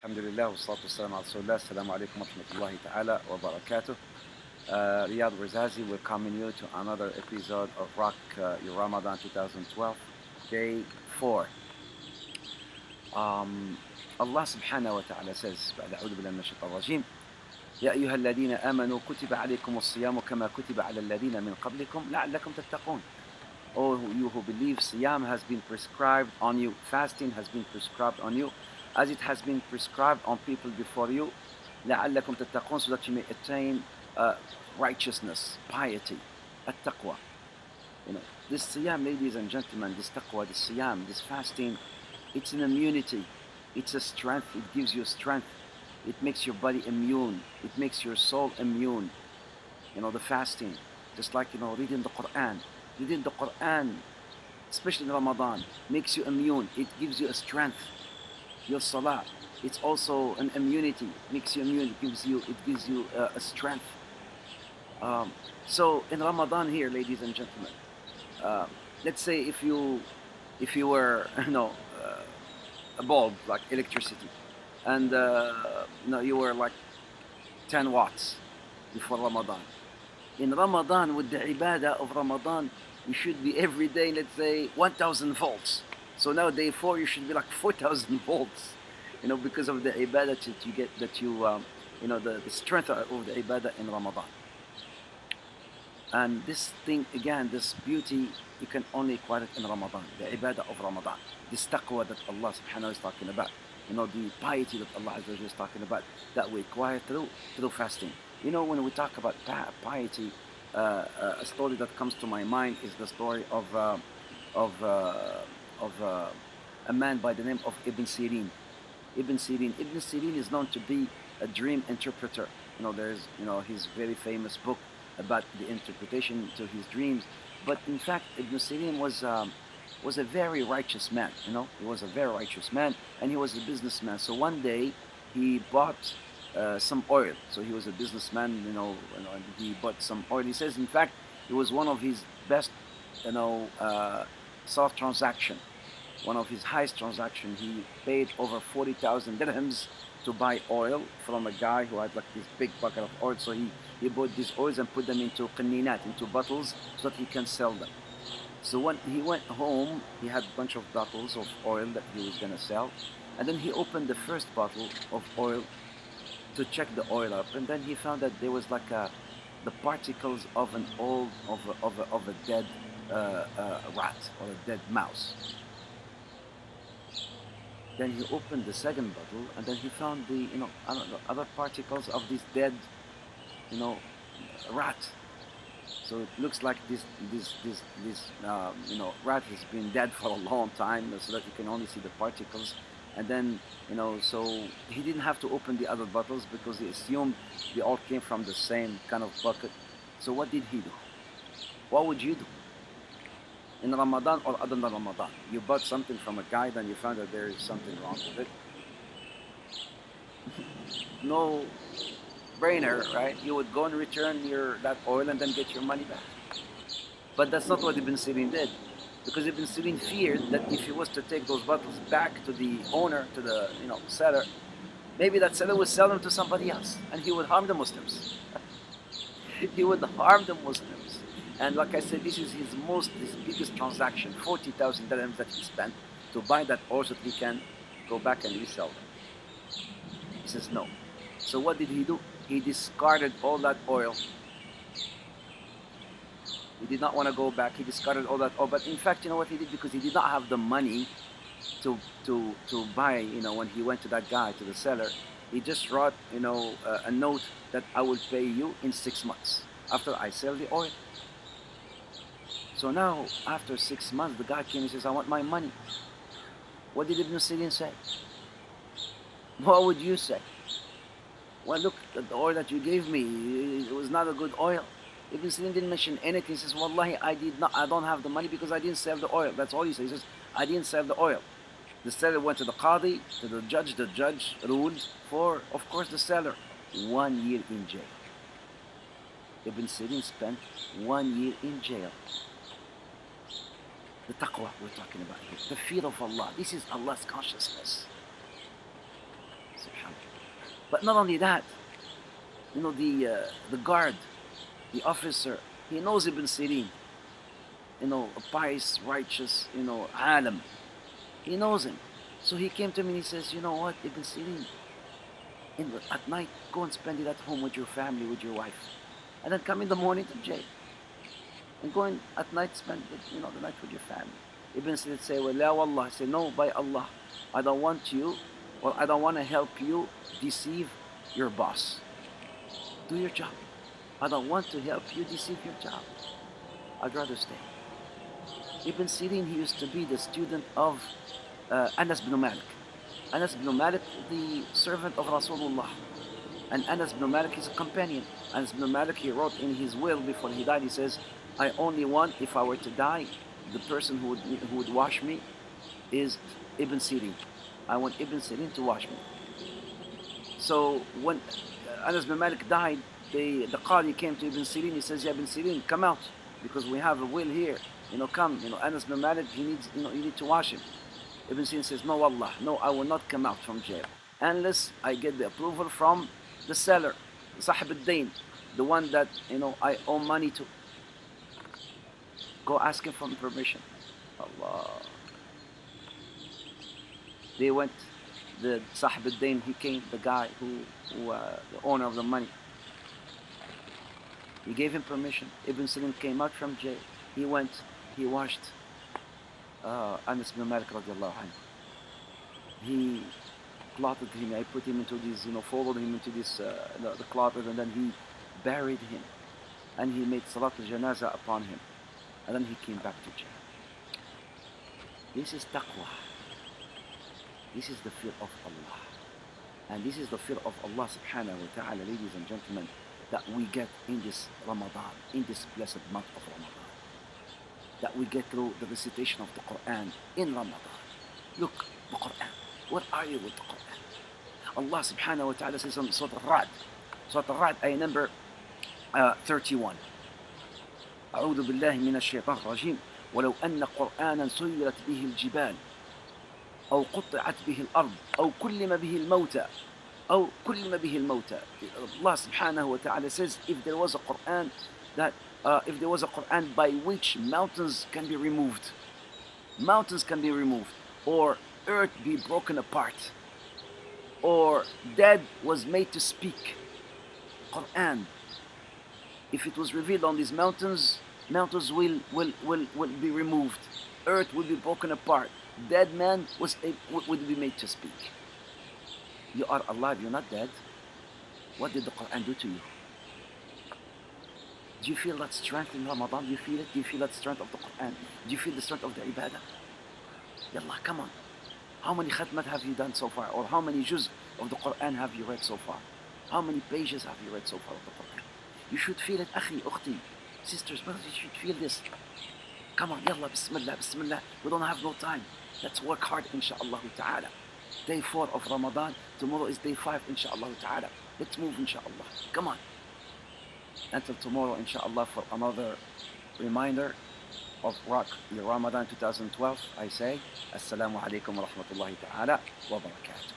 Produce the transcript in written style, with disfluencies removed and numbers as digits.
Alhamdulillah, wassalatu wassalamu ala rasulillah. Assalamu alaikum wa rahmatullahi ta'ala wa barakatuh. Riad Ouarzazi will come in you to another episode of ROC Your Ramadan 2012, day 4. Allah subhanahu wa ta'ala says, أعوذ بالله من الشيطان الرجيم يا أيها الذين آمنوا كتب عليكم الصيام كما كتب على الذين من قبلكم لعلكم تتقون. O you who believe, Siyam has been prescribed on you, fasting has been prescribed on you, as it has been prescribed on people before you, لَعَلَّكُمْ تَتَّقُونَ, so that you may attain righteousness, piety, at-taqwa. This Siyam, ladies and gentlemen, this taqwa, this Siyam, this fasting, it's an immunity, it's a strength, it gives you strength, it makes your body immune, it makes your soul immune. The fasting, just like, reading the Quran. Reading the Quran, especially in Ramadan, makes you immune. It gives you a strength. Your salah, it's also an immunity. Makes you immune. It gives you a strength. So in Ramadan here, ladies and gentlemen, let's say if you were a bulb like electricity, and you were like 10 watts before Ramadan. In Ramadan, with the ibadah of Ramadan, you should be every day, let's say, 1,000 volts. So now day 4, you should be like 4,000 volts, because of the ibadah that you get, the strength of the ibadah in Ramadan. And this thing, again, this beauty, you can only acquire it in Ramadan, the ibadah of Ramadan. This taqwa that Allah subhanahu wa ta'ala is talking about. The piety that Allah Azza wa Jalla is talking about, that we acquire through fasting. When we talk about piety, a story that comes to my mind is the story of a man by the name of Ibn Sirin. Ibn Sirin is known to be a dream interpreter. There's his very famous book about the interpretation to his dreams. But in fact, Ibn Sirin was a very righteous man. He was a very righteous man, and he was a businessman. So one day he bought some oil. So he was a businessman, and he bought some oil. He says, in fact, it was one of his best, soft transaction, one of his highest transaction. He paid over 40,000 dirhams to buy oil from a guy who had like this big bucket of oil. So he bought these oils and put them into qanninat, into bottles, so that he can sell them. So when he went home, he had a bunch of bottles of oil that he was going to sell. And then he opened the first bottle of oil to check the oil up, and then he found that there was like the particles of an old of a dead rat or a dead mouse. Then he opened the second bottle, and then he found the other particles of this dead rat. So it looks like this rat has been dead for a long time, so that you can only see the particles. And then, so he didn't have to open the other bottles because he assumed they all came from the same kind of bucket. So what did he do? What would you do? In Ramadan or other than Ramadan? You bought something from a guy, then you found that there is something wrong with it. No brainer, right? You would go and return that oil and then get your money back. But that's not what Ibn Sirin did. Because Ibn Sirin feared that if he was to take those bottles back to the owner, to the seller, maybe that seller would sell them to somebody else, and he would harm the Muslims. He would harm the Muslims. And like I said, this is his biggest transaction, 40,000 dirhams that he spent to buy that oil so that he can go back and resell them. He says no. So what did he do? He discarded all that oil. He did not want to go back. He discarded all that oil. But in fact, you know what he did? Because he did not have the money to buy, when he went to that guy, to the seller, he just wrote, a note that I will pay you in 6 months after I sell the oil. So now, after 6 months, the guy came and says, I want my money. What did Ibn Sirin say? What would you say? Well, look, the oil that you gave me, it was not a good oil. Ibn Sirin didn't mention anything. He says, Wallahi, I don't have the money because I didn't sell the oil. That's all he says. He says, I didn't sell the oil. The seller went to the qadi, to the judge ruled for, of course, the seller 1 year in jail. Ibn Sirin spent 1 year in jail. The taqwa we're talking about here, the fear of Allah. This is Allah's consciousness. subhanAllah. But not only that, the guard, the officer, he knows Ibn Sirin, a pious, righteous, alim. He knows him. So he came to me and he says, you know what, Ibn Sirin, at night, go and spend it at home with your family, with your wife. And then come in the morning to jail. And go in at night, spend the night with your family. Ibn Sirin say, well, la wallah. I say, no, by Allah, I don't want you, or I don't want to help you deceive your boss. Do your job. I don't want to help you deceive your job. I'd rather stay. Ibn Sirin, he used to be the student of Anas bin Malik. Anas bin Malik, the servant of Rasulullah. And Anas bin Malik is a companion. Anas bin Malik, he wrote in his will before he died, he says, I only want, if I were to die, the person who would wash me is Ibn Sirin. I want Ibn Sirin to wash me. So when Anas bin Malik died, the Qadi came to Ibn Sirin, he says, yeah, Ibn Sirin, come out, because we have a will here. Come, Anas bin Malik, he needs, you need to wash him. Ibn Sirin says, no, Allah, no, I will not come out from jail unless I get the approval from the seller, Sahib al-Dain, the one that, I owe money to. Go ask him for permission. Allah. They went, the Sahib al-Dain, he came, the guy who the owner of the money. He gave him permission. Ibn Sirin came out from jail. He went, he washed Anas bin Malik radiallahu anhu. He clothed him, I put him into this, folded him into this, the cloth, and then he buried him. And he made salat al-janaza upon him. And then he came back to jail. This is taqwa. This is the fear of Allah. And this is the fear of Allah subhanahu wa ta'ala, ladies and gentlemen, that we get in this Ramadan, in this blessed month of Ramadan. That we get through the recitation of the Quran in Ramadan. Look, the Quran. Where are you with the Quran? Allah subhanahu wa ta'ala says in Surah Al-Ra'd. Surah Al-Ra'd, ayah number 31. أعوذ بالله من الشيطان الرجيم ولو أن قرآنا سيرت به الجبال أو قطعت به الأرض أو كلم به الموتى Allah subhanahu wa ta'ala says, if there was a Quran by which mountains can be removed, or earth be broken apart, or dead was made to speak, Quran, if it was revealed on these mountains will be removed, earth will be broken apart, dead man would be made to speak. You are alive, you're not dead. What did the Quran do to you? Do you feel that strength in Ramadan? Do you feel it? Do you feel that strength of the Quran? Do you feel the strength of the ibadah? Yallah, come on. How many khatmat have you done so far? Or how many juz of the Quran have you read so far? How many pages have you read so far of the Quran? You should feel it, akhi, ukhti, sisters, brothers, you should feel this. Come on, yallah, bismillah, bismillah. We don't have no time. Let's work hard, insha'Allah ta'ala. Day 4 of Ramadan, tomorrow is day 5, insha'Allah ta'ala. Let's move, insha'Allah. Come on. Until tomorrow, insha'Allah, for another reminder of ROC Your Ramadan 2012, I say, Assalamu alaikum wa rahmatullahi ta'ala wa barakatuh.